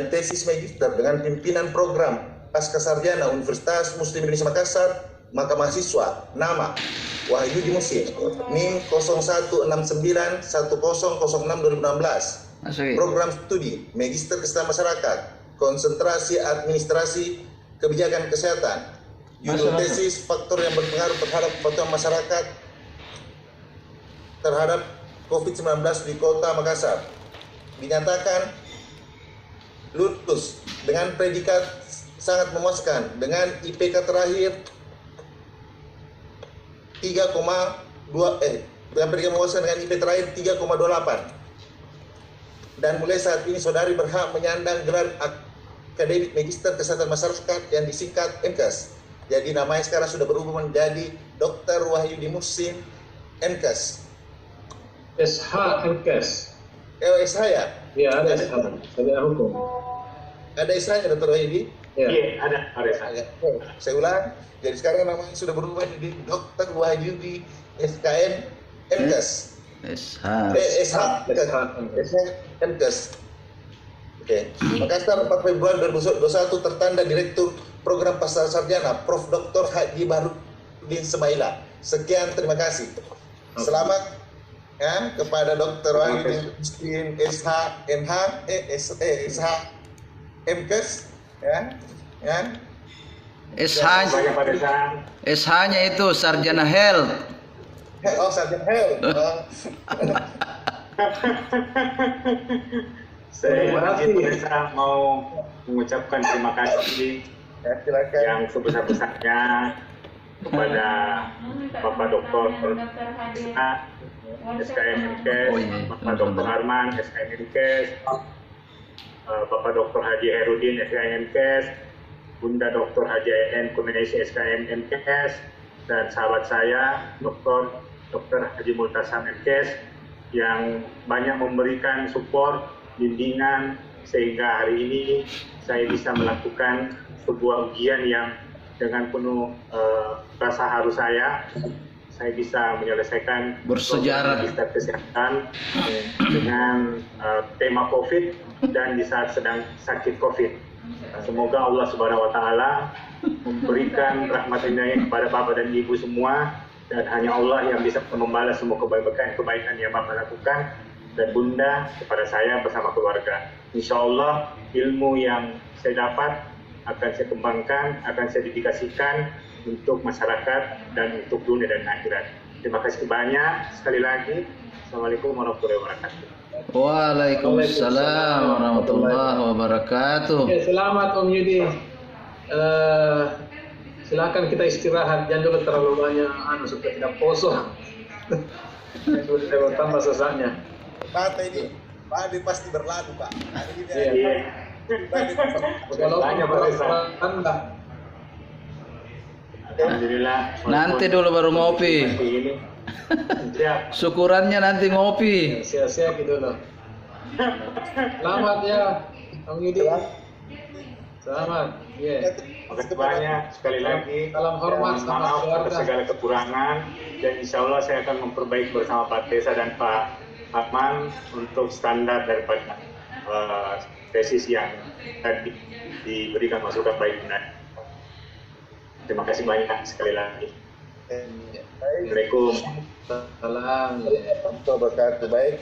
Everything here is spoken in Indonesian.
dan tesis magister dengan pimpinan program Pasca Sarjana Universitas Muslim Indonesia Makassar, maka mahasiswa nama Wahyudi Musin, NIM 01691006-2016, program studi Magister Kesehatan Masyarakat, konsentrasi administrasi kebijakan kesehatan, judul tesis faktor yang berpengaruh terhadap kepatuhan masyarakat terhadap COVID-19 di Kota Makassar. Dinyatakan lulus dengan predikat sangat memuaskan dengan IPK terakhir 3,2 dengan predikat memuaskan dengan IP terakhir 3,28. Dan mulai saat ini saudari berhak menyandang gelar akademik Magister Kesehatan Masyarakat yang disingkat MKes. Jadi namanya sekarang sudah berubah menjadi Dr. Wahyudi Musin MKes. SH MKes. SH ya? Iya, ada SH. Sarjana hukum. Ada SH-nya Dr. Wahyudi? Iya, ada SH. Saya ulang. Jadi sekarang namanya sudah berubah menjadi Dr. Wahyudi SKM MKes. SH MKes. Oke. Makassar 4 Februari 2021 tertanda Direktur Program Pasca Sarjana Prof. Dr. Haji Bahrudin Semaila. Sekian, terima kasih. Selamat ya kepada Dr. Wahyudi Musin SH MKes ya. SH-nya itu Sarjana Health. Oh, Sarjana Health. Saya mau mengucapkan terima kasih yang sebesar-besarnya kepada Bapak Dr. SKM MKes, Bapak Dr. Arman SKM MKes, Bapak Dr. Haji Herudin SKM MKes, Bunda Dr. Haji En Kombinasi SKM MKes, dan sahabat saya Dr. Haji Multasam MKes yang banyak memberikan support, bimbingan sehingga hari ini saya bisa melakukan sebuah ujian yang dengan penuh rasa haru saya bisa menyelesaikan bersejarah Magister Kesehatan dengan tema COVID dan di saat sedang sakit COVID. Semoga Allah Subhanahu Wa Taala memberikan rahmat hidayah kepada Bapak dan Ibu semua, dan hanya Allah yang bisa membalas semua kebaikan yang Bapak lakukan, dan Bunda kepada saya bersama keluarga. Insya Allah ilmu yang saya dapat akan saya kembangkan, akan saya dedikasikan untuk masyarakat dan untuk dunia dan akhirat. Terima kasih banyak sekali lagi. Assalamualaikum warahmatullahi wabarakatuh. Waalaikumsalam warahmatullahi wabarakatuh. Ya, selamat Om Yudi. Silakan kita istirahat, jangan juga terlalu banyak supaya tidak poso. Sudah bertambah sesaknya. Pak ini, Pak pasti berlalu Pak. Iya. Kalau Anda. Alhamdulillah. Nanti dulu baru ngopi. Syukurannya nanti ngopi. Sia-sia gitu loh. Selamat ya, Om Yudi. Selamat. Iya. Makasih banyak sekali lagi. Salam hormat sama maaf atas segala kekurangan, dan insya Allah saya akan memperbaiki bersama Pak Desa dan Pak Akman untuk standar daripada tesis yang tadi diberikan masukan baik benar. Terima kasih banyak sekali lagi. Assalamualaikum. Salam. Baik.